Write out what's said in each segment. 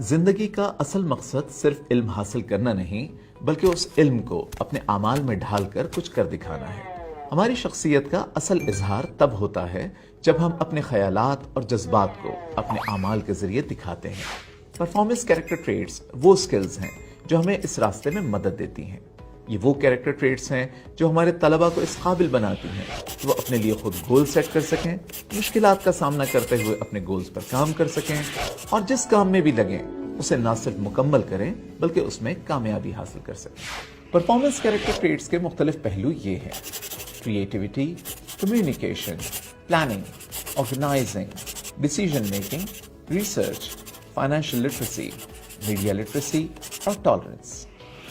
زندگی کا اصل مقصد صرف علم حاصل کرنا نہیں بلکہ اس علم کو اپنے اعمال میں ڈھال کر کچھ کر دکھانا ہے۔ ہماری شخصیت کا اصل اظہار تب ہوتا ہے جب ہم اپنے خیالات اور جذبات کو اپنے اعمال کے ذریعے دکھاتے ہیں۔ پرفارمنس کیریکٹر ٹریٹس وہ سکلز ہیں جو ہمیں اس راستے میں مدد دیتی ہیں۔ یہ وہ کیریکٹر ٹریٹس ہیں جو ہمارے طلبہ کو اس قابل بناتی ہیں کہ وہ اپنے لیے خود گول سیٹ کر سکیں، مشکلات کا سامنا کرتے ہوئے اپنے گولز پر کام کر سکیں اور جس کام میں بھی لگیں اسے نہ صرف مکمل کریں بلکہ اس میں کامیابی حاصل کر سکیں۔ پرفارمنس کیریکٹر ٹریٹس کے مختلف پہلو یہ ہیں: creativity, communication, planning, organising, decision making, research, financial literacy, media literacy اور ٹالرنس۔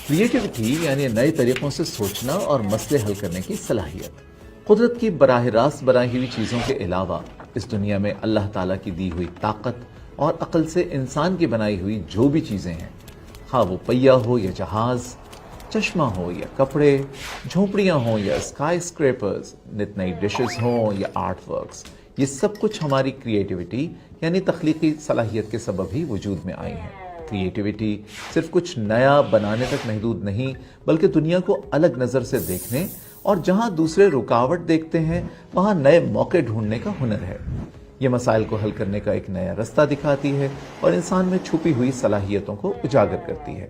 کریٹیوٹی یعنی نئے طریقوں سے سوچنا اور مسئلے حل کرنے کی صلاحیت۔ قدرت کی براہ راست بنائی ہوئی چیزوں کے علاوہ اس دنیا میں اللہ تعالیٰ کی دی ہوئی طاقت اور عقل سے انسان کی بنائی ہوئی جو بھی چیزیں ہیں، خواہ وہ پہیہ ہو یا جہاز، چشمہ ہو یا کپڑے، جھونپڑیاں ہوں یا اسکائی اسکریپرز، نت نئی ڈشز ہوں یا آرٹ ورکس، یہ سب کچھ ہماری کریٹیوٹی یعنی تخلیقی صلاحیت کے سبب ہی وجود میں آئی ہیں۔ کریٹیوٹی صرف کچھ نیا بنانے تک محدود نہیں بلکہ دنیا کو الگ نظر سے دیکھنے اور جہاں دوسرے رکاوٹ دیکھتے ہیں وہاں نئے موقع ڈھونڈنے کا ہنر ہے۔ یہ مسائل کو حل کرنے کا ایک نیا رستہ دکھاتی ہے اور انسان میں چھپی ہوئی صلاحیتوں کو اجاگر کرتی ہے۔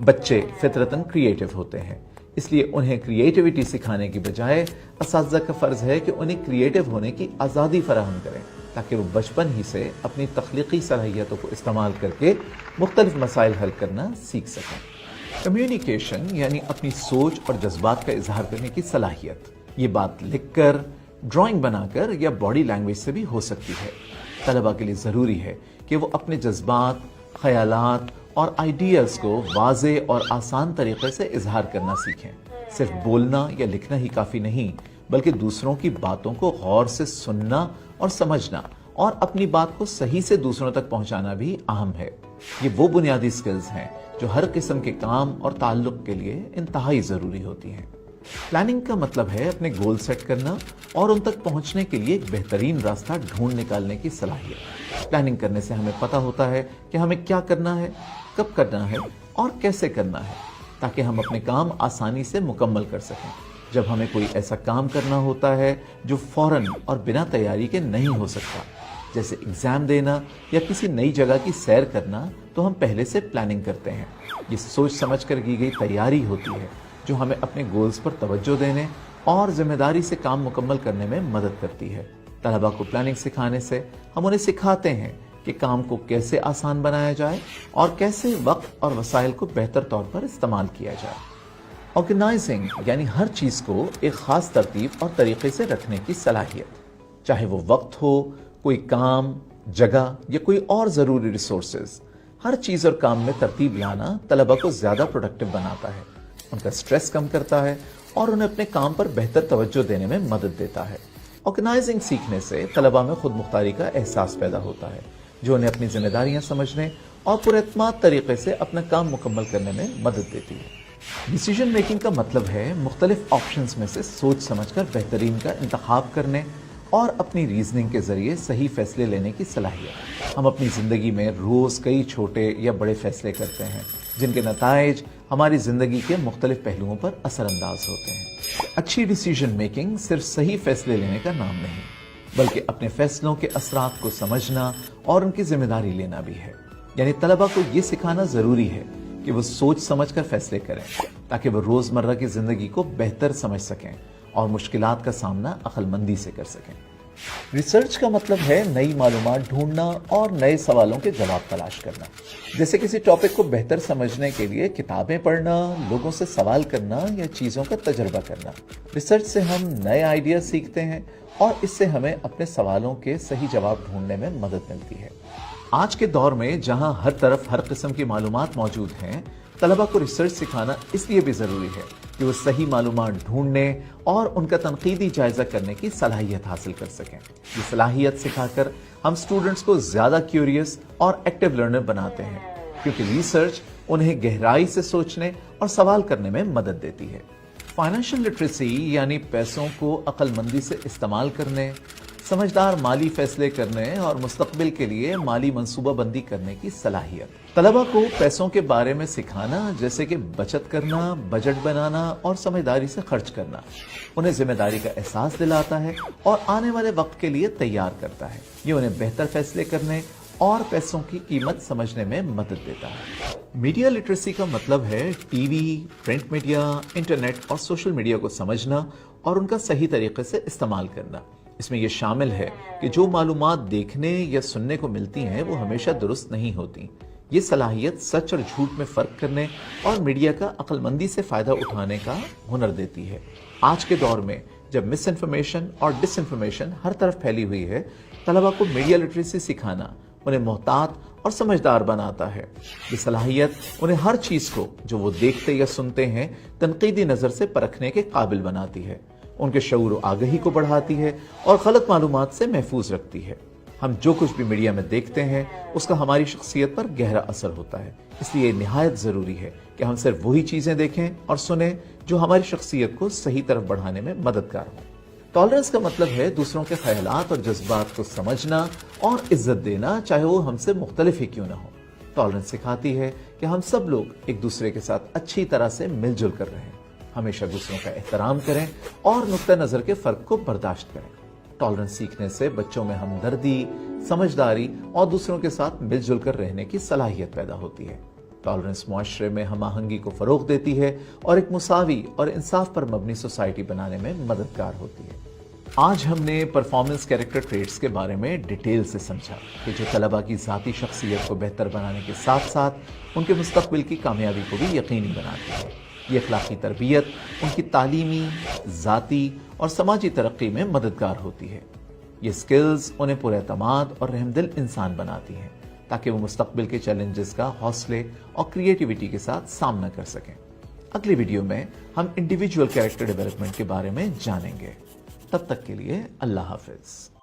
بچے فطرتاً کریٹیو ہوتے ہیں، اس لیے انہیں کریٹیوٹی سکھانے کی بجائے اساتذہ کا فرض ہے کہ انہیں کریٹیو ہونے کی آزادی فراہم کریں تاکہ وہ بچپن ہی سے اپنی تخلیقی صلاحیتوں کو استعمال کر کے مختلف مسائل حل کرنا سیکھ سکیں۔ کمیونیکیشن یعنی اپنی سوچ اور جذبات کا اظہار کرنے کی صلاحیت۔ یہ بات لکھ کر، ڈرائنگ بنا کر یا باڈی لینگویج سے بھی ہو سکتی ہے۔ طلبہ کے لیے ضروری ہے کہ وہ اپنے جذبات، خیالات اور آئیڈیاز کو واضح اور آسان طریقے سے اظہار کرنا سیکھیں۔ صرف بولنا یا لکھنا ہی کافی نہیں بلکہ دوسروں کی باتوں کو غور سے سننا اور سمجھنا اور اپنی بات کو صحیح سے دوسروں تک پہنچانا بھی اہم ہے۔ یہ وہ بنیادی سکلز ہیں جو ہر قسم کے کام اور تعلق کے لیے انتہائی ضروری ہوتی ہیں۔ پلاننگ کا مطلب ہے اپنے گول سیٹ کرنا اور ان تک پہنچنے کے لیے ایک بہترین راستہ ڈھونڈ نکالنے کی صلاحیت۔ پلاننگ کرنے سے ہمیں پتہ ہوتا ہے کہ ہمیں کیا کرنا ہے، کب کرنا ہے اور کیسے کرنا ہے تاکہ ہم اپنے کام آسانی سے مکمل کر سکیں۔ جب ہمیں کوئی ایسا کام کرنا ہوتا ہے جو فوراً اور بنا تیاری کے نہیں ہو سکتا، جیسے ایگزام دینا یا کسی نئی جگہ کی سیر کرنا، تو ہم پہلے سے پلاننگ کرتے ہیں۔ یہ سوچ سمجھ کر کی گئی تیاری ہوتی ہے جو ہمیں اپنے گولز پر توجہ دینے اور ذمہ داری سے کام مکمل کرنے میں مدد کرتی ہے۔ طلبہ کو پلاننگ سکھانے سے ہم انہیں سکھاتے ہیں کہ کام کو کیسے آسان بنایا جائے اور کیسے وقت اور وسائل کو بہتر طور پر استعمال کیا جائے۔ آرگنائزنگ یعنی ہر چیز کو ایک خاص ترتیب اور طریقے سے رکھنے کی صلاحیت، چاہے وہ وقت ہو، کوئی کام، جگہ یا کوئی اور ضروری ریسورسز۔ ہر چیز اور کام میں ترتیب لانا طلبہ کو زیادہ پروڈکٹیو بناتا ہے، ان کا سٹریس کم کرتا ہے اور انہیں اپنے کام پر بہتر توجہ دینے میں مدد دیتا ہے۔ آرگنائزنگ سیکھنے سے طلبہ میں خود مختاری کا احساس پیدا ہوتا ہے جو انہیں اپنی ذمہ داریاں سمجھنے اور پراعتماد طریقے سے اپنا کام مکمل کرنے میں مدد دیتی ہے۔ ڈیسیژن میکنگ کا مطلب ہے مختلف آپشنز میں سے سوچ سمجھ کر بہترین کا انتخاب کرنے اور اپنی ریزننگ کے ذریعے صحیح فیصلے لینے کی صلاحیت۔ ہم اپنی زندگی میں روز کئی چھوٹے یا بڑے فیصلے کرتے ہیں جن کے نتائج ہماری زندگی کے مختلف پہلوؤں پر اثر انداز ہوتے ہیں۔ اچھی ڈیسیژن میکنگ صرف صحیح فیصلے لینے کا نام نہیں بلکہ اپنے فیصلوں کے اثرات کو سمجھنا اور ان کی ذمہ داری لینا بھی ہے۔ یعنی طلبہ کو یہ سکھانا ضروری ہے کہ وہ سوچ سمجھ کر فیصلے کریں تاکہ وہ روزمرہ کی زندگی کو بہتر سمجھ سکیں اور مشکلات کا سامنا عقل مندی سے کر سکیں۔ ریسرچ کا مطلب ہے نئی معلومات ڈھونڈنا اور نئے سوالوں کے جواب تلاش کرنا، جیسے کسی ٹاپک کو بہتر سمجھنے کے لیے کتابیں پڑھنا، لوگوں سے سوال کرنا یا چیزوں کا تجربہ کرنا۔ ریسرچ سے ہم نئے آئیڈیا سیکھتے ہیں اور اس سے ہمیں اپنے سوالوں کے صحیح جواب ڈھونڈنے میں مدد ملتی ہے۔ آج کے دور میں جہاں ہر طرف ہر قسم کی معلومات موجود ہیں، طلبہ کو ریسرچ سکھانا اس لیے بھی ضروری ہے کہ وہ صحیح معلومات ڈھونڈنے اور ان کا تنقیدی جائزہ کرنے کی صلاحیت حاصل کر سکیں۔ یہ صلاحیت سکھا کر ہم سٹوڈنٹس کو زیادہ کیوریس اور ایکٹیو لرنر بناتے ہیں، کیونکہ ریسرچ انہیں گہرائی سے سوچنے اور سوال کرنے میں مدد دیتی ہے۔ فائنینشیل لٹریسی یعنی پیسوں کو عقل مندی سے استعمال کرنے، سمجھدار مالی فیصلے کرنے اور مستقبل کے لیے مالی منصوبہ بندی کرنے کی صلاحیت۔ طلبہ کو پیسوں کے بارے میں سکھانا، جیسے کہ بچت کرنا، بجٹ بنانا اور سمجھداری سے خرچ کرنا، انہیں ذمہ داری کا احساس دلاتا ہے اور آنے والے وقت کے لیے تیار کرتا ہے۔ یہ انہیں بہتر فیصلے کرنے اور پیسوں کی قیمت سمجھنے میں مدد دیتا ہے۔ میڈیا لٹریسی کا مطلب ہے T V, print media, internet اور سوشل میڈیا کو سمجھنا اور ان کا صحیح طریقے سے استعمال کرنا۔ اس میں یہ شامل ہے کہ جو معلومات دیکھنے یا سننے کو ملتی ہیں وہ ہمیشہ درست نہیں ہوتی۔ یہ صلاحیت سچ اور جھوٹ میں فرق کرنے اور میڈیا کا عقل مندی سے فائدہ اٹھانے کا ہنر دیتی ہے۔ آج کے دور میں جب مس انفارمیشن اور ڈس انفارمیشن ہر طرف پھیلی ہوئی ہے، طلبہ کو میڈیا لٹریسی سکھانا انہیں محتاط اور سمجھدار بناتا ہے۔ یہ صلاحیت انہیں ہر چیز کو جو وہ دیکھتے یا سنتے ہیں تنقیدی نظر سے پرکھنے کے قابل بناتی ہے، ان کے شعور و آگہی کو بڑھاتی ہے اور غلط معلومات سے محفوظ رکھتی ہے۔ ہم جو کچھ بھی میڈیا میں دیکھتے ہیں اس کا ہماری شخصیت پر گہرا اثر ہوتا ہے، اس لیے یہ نہایت ضروری ہے کہ ہم صرف وہی چیزیں دیکھیں اور سنیں جو ہماری شخصیت کو صحیح طرف بڑھانے میں مددگار ہوں۔ ٹالرنس کا مطلب ہے دوسروں کے خیالات اور جذبات کو سمجھنا اور عزت دینا، چاہے وہ ہم سے مختلف ہی کیوں نہ ہو۔ ٹالرنس سکھاتی ہے کہ ہم سب لوگ ایک دوسرے کے ساتھ اچھی طرح سے مل جل کر رہیں، ہمیشہ دوسروں کا احترام کریں اور نقطہ نظر کے فرق کو برداشت کریں۔ ٹالرنس سیکھنے سے بچوں میں ہمدردی، سمجھداری اور دوسروں کے ساتھ مل جل کر رہنے کی صلاحیت پیدا ہوتی ہے۔ ٹالرنس معاشرے میں ہم آہنگی کو فروغ دیتی ہے اور ایک مساوی اور انصاف پر مبنی سوسائٹی بنانے میں مددگار ہوتی ہے۔ آج ہم نے پرفارمنس کیریکٹر ٹریٹس کے بارے میں ڈیٹیل سے سمجھا کہ جو طلبہ کی ذاتی شخصیت کو بہتر بنانے کے ساتھ ساتھ ان کے مستقبل کی کامیابی کو بھی یقینی بناتی ہے۔ یہ اخلاقی تربیت ان کی تعلیمی، ذاتی اور سماجی ترقی میں مددگار ہوتی ہے۔ یہ سکلز انہیں پر اعتماد اور رحمدل انسان بناتی ہیں تاکہ وہ مستقبل کے چیلنجز کا حوصلے اور کریٹیوٹی کے ساتھ سامنا کر سکیں۔ اگلی ویڈیو میں ہم انڈیویجول کیریکٹر ڈیولپمنٹ کے بارے میں جانیں گے۔ تب تک کے لیے اللہ حافظ۔